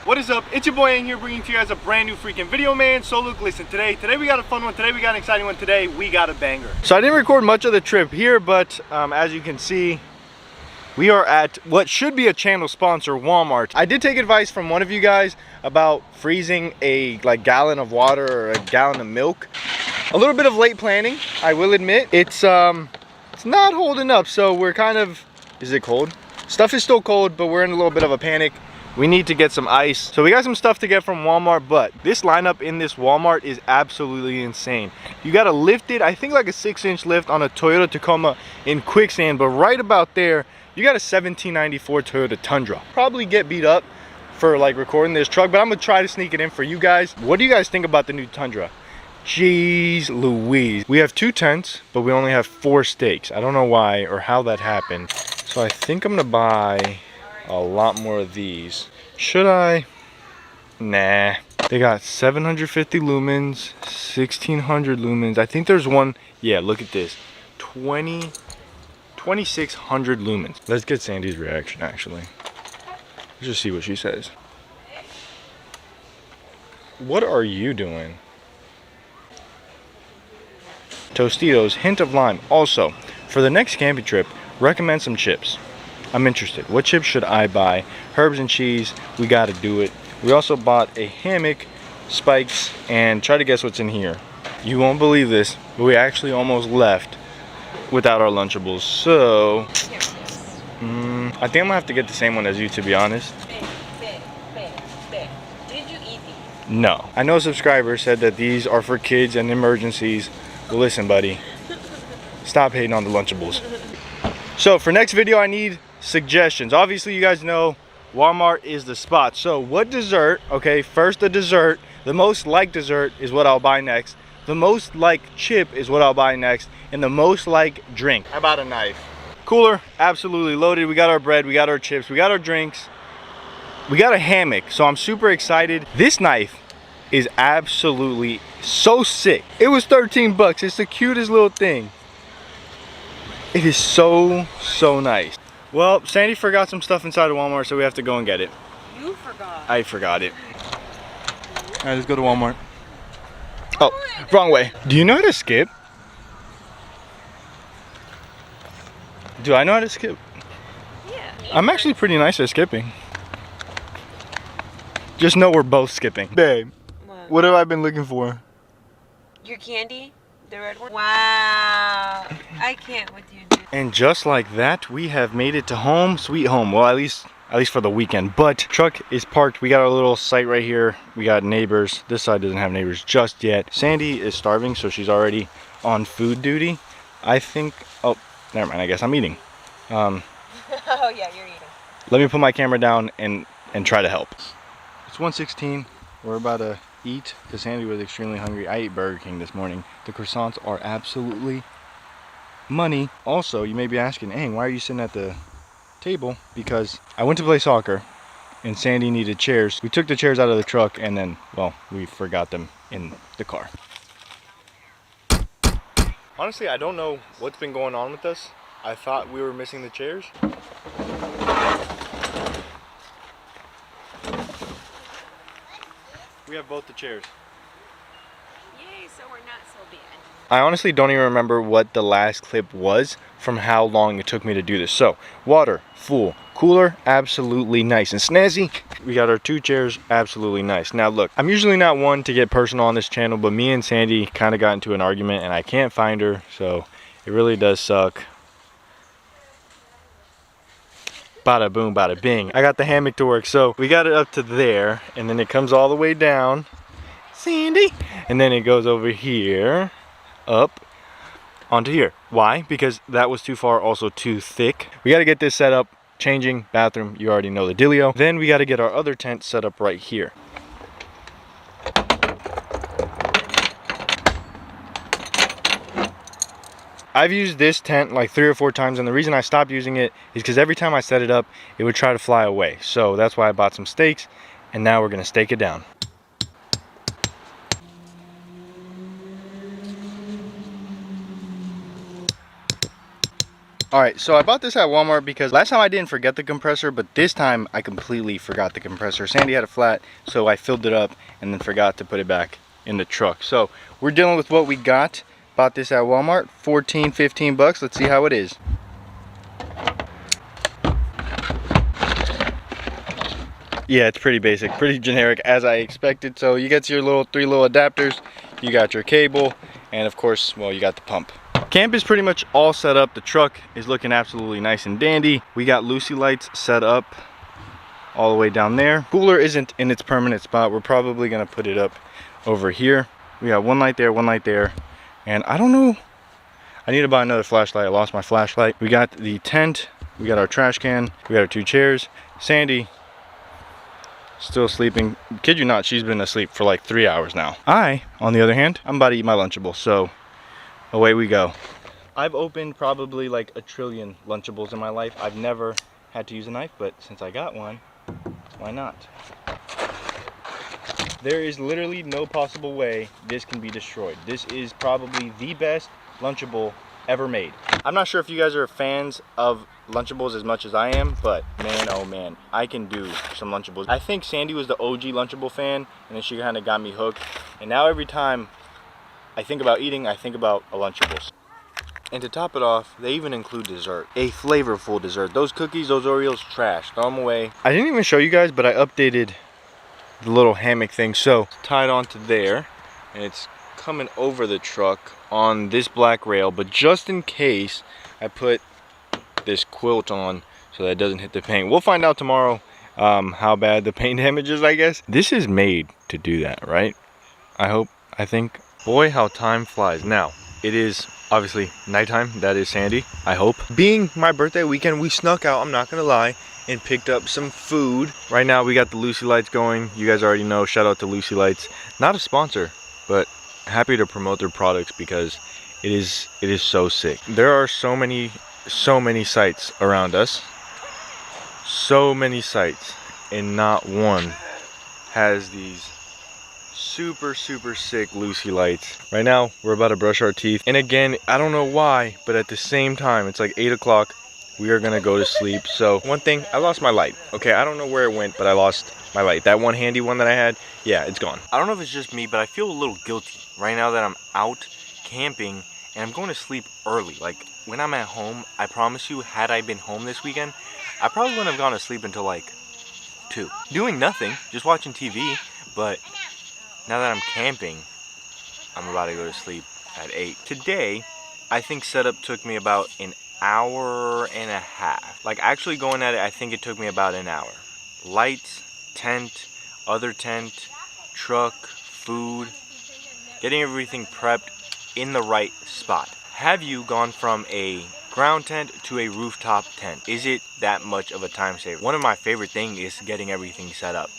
What is up? It's your boy Aing here, bringing to you guys a brand new freaking video, man. So look, listen, today we got a fun one. Today we got an exciting one. Today we got a banger. So I didn't record much of the trip here, but as you can see, we are at what should be a channel sponsor, Walmart. I did take advice from one of you guys about freezing a gallon of water or a gallon of milk. A little bit of late planning, I will admit. It's not holding up, so we're kind of, is it cold? Stuff is still cold, but we're in a little bit of a panic. We need to get some ice. So we got some stuff to get from Walmart, but this lineup in this Walmart is absolutely insane. You got to lift it, I think like a 6-inch lift on a Toyota Tacoma in quicksand, but right about there, you got a 1794 Toyota Tundra. Probably get beat up for like recording this truck, but I'm gonna try to sneak it in for you guys. What do you guys think about the new Tundra? Jeez Louise. We have 2 tents, but we only have 4 stakes. I don't know why or how that happened. So I think I'm gonna buy a lot more of these. Should I? Nah. They got 750 lumens, 1600 lumens. I think there's one, yeah, look at this. 2600 lumens. Let's get Sandy's reaction actually. Let's just see what she says. What are you doing? Tostitos, hint of lime. Also, for the next camping trip, recommend some chips. I'm interested. What chips should I buy? Herbs and cheese, we gotta do it. We also bought a hammock, spikes, and try to guess what's in here. You won't believe this, but we actually almost left without our Lunchables. So, I think I'm gonna have to get the same one as you, to be honest. Did you eat these? No. I know a subscriber said that these are for kids and emergencies. Well, listen, buddy. Stop hating on the Lunchables. So for next video, I need suggestions. Obviously, you guys know Walmart is the spot. So what dessert, okay, first the dessert, the most liked dessert is what I'll buy next. The most liked chip is what I'll buy next. And the most liked drink. How about a knife? Cooler, absolutely loaded. We got our bread, we got our chips, we got our drinks. We got a hammock, so I'm super excited. This knife is absolutely so sick. It was 13 bucks. It's the cutest little thing. It is so nice. Well, Sandy forgot some stuff inside of Walmart, so we have to go and get it. You forgot. I forgot it. All right, let's go to Walmart. Oh, wrong way. Do you know how to skip? Do I know how to skip? Yeah. I'm actually pretty nice at skipping. Just know we're both skipping. Babe, what have I been looking for? Your candy? The red one? Wow. I can't with you, dude. And just like that, we have made it to home, sweet home. Well, at least for the weekend. But truck is parked. We got our little site right here. We got neighbors. This side doesn't have neighbors just yet. Sandy is starving, so she's already on food duty. I think, oh, never mind. I guess I'm eating. Oh yeah, you're eating. Let me put my camera down and try to help. It's 1:16. We're about to eat because Sandy was extremely hungry. I ate Burger King this morning. The croissants are absolutely money. Also, you may be asking, Aang, why are you sitting at the table? Because I went to play soccer and Sandy needed chairs. We took the chairs out of the truck and then, well, we forgot them in the car. Honestly, I don't know what's been going on with us. I thought we were missing the chairs. We have both the chairs. Yay, so we're not so bad. I honestly don't even remember what the last clip was from how long it took me to do this. So, water, full. Cooler, absolutely nice and snazzy. We got our 2 chairs, absolutely nice. Now look, I'm usually not one to get personal on this channel, but me and Sandy kind of got into an argument and I can't find her, so it really does suck. Bada boom, bada bing. I got the hammock to work, so we got it up to there, and then it comes all the way down. Sandy! And then it goes over here, up, onto here. Why? Because that was too far, also too thick. We got to get this set up, changing, bathroom, you already know the dealio. Then we got to get our other tent set up right here. I've used this tent like 3 or 4 times, and the reason I stopped using it is because every time I set it up, it would try to fly away. So that's why I bought some stakes, and now we're gonna stake it down. All right, so I bought this at Walmart because last time I didn't forget the compressor, but this time I completely forgot the compressor. Sandy had a flat, so I filled it up and then forgot to put it back in the truck. So we're dealing with what we got. Bought this at Walmart, 14, 15 bucks. Let's see how it is. Yeah, it's pretty basic, pretty generic as I expected. So you get your three little adapters, you got your cable, and of course, well, you got the pump. Camp is pretty much all set up. The truck is looking absolutely nice and dandy. We got Lucy lights set up all the way down there. Cooler isn't in its permanent spot. We're probably gonna put it up over here. We got one light there, and I don't know. I need to buy another flashlight. I lost my flashlight. We got the tent, we got our trash can, we got our 2 chairs. Sandy, still sleeping. Kid you not, she's been asleep for like 3 hours now. I, on the other hand, I'm about to eat my Lunchable, so away we go. I've opened probably like a trillion Lunchables in my life. I've never had to use a knife, but since I got one, why not? There is literally no possible way this can be destroyed. This is probably the best Lunchable ever made. I'm not sure if you guys are fans of Lunchables as much as I am, but man, oh man, I can do some Lunchables. I think Sandy was the OG Lunchable fan, and then she kind of got me hooked. And now every time I think about eating, I think about a Lunchables. And to top it off, they even include dessert. A flavorful dessert. Those cookies, those Oreos, trash. Throw them away. I didn't even show you guys, but I updated the little hammock thing. So, it's tied onto there, and it's coming over the truck on this black rail. But just in case, I put this quilt on so that it doesn't hit the paint. We'll find out tomorrow how bad the paint damage is, I guess. This is made to do that, right? I hope, I think. Boy, how time flies. Now, it is obviously nighttime. That is Sandy, I hope. Being my birthday weekend, we snuck out, I'm not gonna lie, and picked up some food. Right now, we got the Lucy Lights going. You guys already know, shout out to Lucy Lights. Not a sponsor, but happy to promote their products because it is so sick. There are so many sites around us. So many sites, and not one has these super sick Lucy Lights. Right now we're about to brush our teeth, and again, I don't know why, but at the same time, it's like 8 o'clock. We are gonna go to sleep. So one thing, I lost my light. Okay, I don't know where it went, but I lost my light. That one handy one that I had, yeah, it's gone. I don't know if it's just me, but I feel a little guilty right now that I'm out camping and I'm going to sleep early. Like when I'm at home, I promise you, had I been home this weekend, I probably wouldn't have gone to sleep until like 2. Doing nothing, just watching TV. But now that I'm camping, I'm about to go to sleep at 8. Today, I think setup took me about an hour and a half. Like actually going at it, I think it took me about an hour. Lights, tent, other tent, truck, food, getting everything prepped in the right spot. Have you gone from a ground tent to a rooftop tent? Is it that much of a time saver? One of my favorite things is getting everything set up,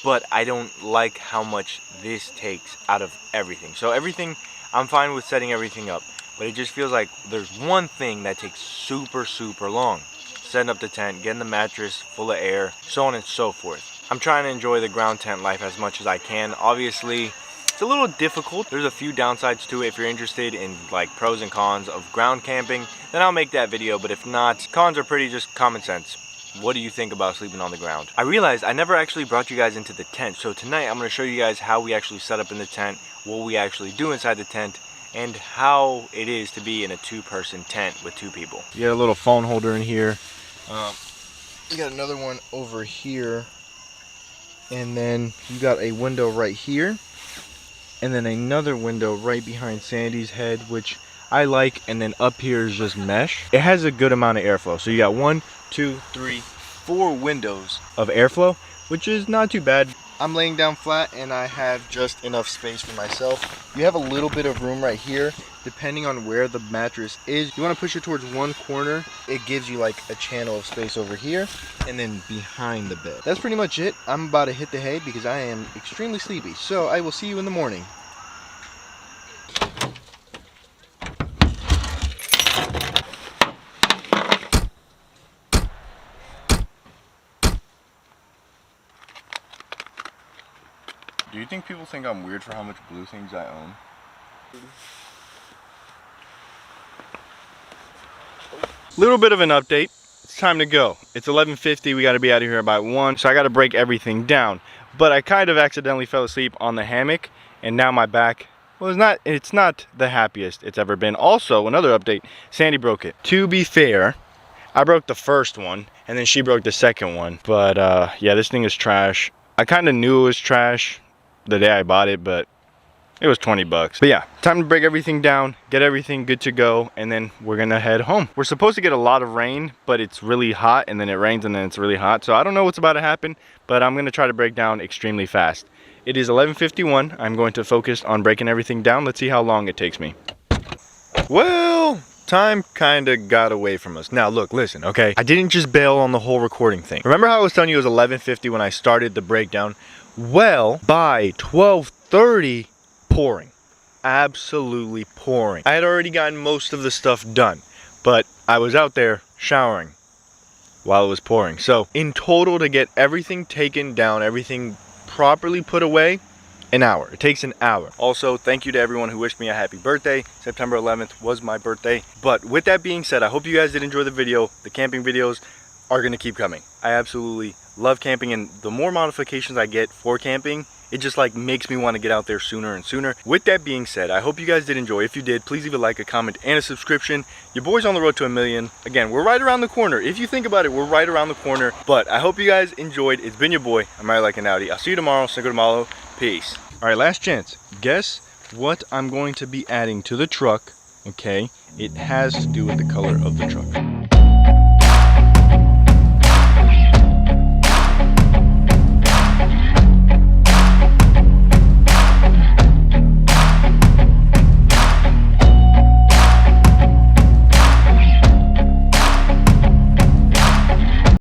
but I don't like how much this takes out of everything. So everything, I'm fine with setting everything up, but it just feels like there's one thing that takes super long. Setting up the tent, getting the mattress full of air, so on and so forth. I'm trying to enjoy the ground tent life as much as I can. Obviously, it's a little difficult. There's a few downsides to it. If you're interested in like pros and cons of ground camping, then I'll make that video. But if not, cons are pretty just common sense. What do you think about sleeping on the ground? I realized I never actually brought you guys into the tent. So tonight I'm going to show you guys how we actually set up in the tent, what we actually do inside the tent, and how it is to be in a 2-person tent with 2 people. You got a little phone holder in here. You got another one over here. And then you got a window right here. And then another window right behind Sandy's head, which I like. And then up here is just mesh. It has a good amount of airflow. So you got 1, 2, 3, 4 windows of airflow, which is not too bad. I'm laying down flat and I have just enough space for myself. You have a little bit of room right here, depending on where the mattress is. You want to push it towards one corner. It gives you like a channel of space over here and then behind the bed. That's pretty much it. I'm about to hit the hay because I am extremely sleepy. So I will see you in the morning. Do you think people think I'm weird for how much blue things I own? Little bit of an update. It's time to go. It's 11:50. We got to be out of here about 1. So I got to break everything down. But I kind of accidentally fell asleep on the hammock, and now my back, well, it's not the happiest it's ever been. Also, another update, Sandy broke it. To be fair, I broke the first one, and then she broke the second one. But yeah, this thing is trash. I kind of knew it was trash the day I bought it, but it was 20 bucks. But yeah, time to break everything down, get everything good to go, and then we're gonna head home. We're supposed to get a lot of rain, but it's really hot, and then it rains, and then it's really hot. So I don't know what's about to happen, but I'm gonna try to break down extremely fast. It is 11:51. I'm going to focus on breaking everything down. Let's see how long it takes me. Well, time kind of got away from us. Now look, listen, okay? I didn't just bail on the whole recording thing. Remember how I was telling you it was 11:50 when I started the breakdown? Well, by 12:30, pouring. Absolutely pouring. I had already gotten most of the stuff done, but I was out there showering while it was pouring. So in total, to get everything taken down, everything properly put away, an hour. It takes an hour. Also, thank you to everyone who wished me a happy birthday. September 11th was my birthday. But with that being said, I hope you guys did enjoy the video. The camping videos are gonna keep coming. I absolutely love camping, and the more modifications I get for camping, it just like makes me want to get out there sooner and sooner. With that being said, I hope you guys did enjoy. If you did, please leave a like, a comment, and a subscription. Your boy's on the road to 1 million. Again, we're right around the corner. If you think about it, we're right around the corner. But I hope you guys enjoyed. It's been your boy. I'm Riding Like an Audi. I'll see you tomorrow. Cinco de Malo. Peace. All right, last chance. Guess what I'm going to be adding to the truck. Okay, it has to do with the color of the truck.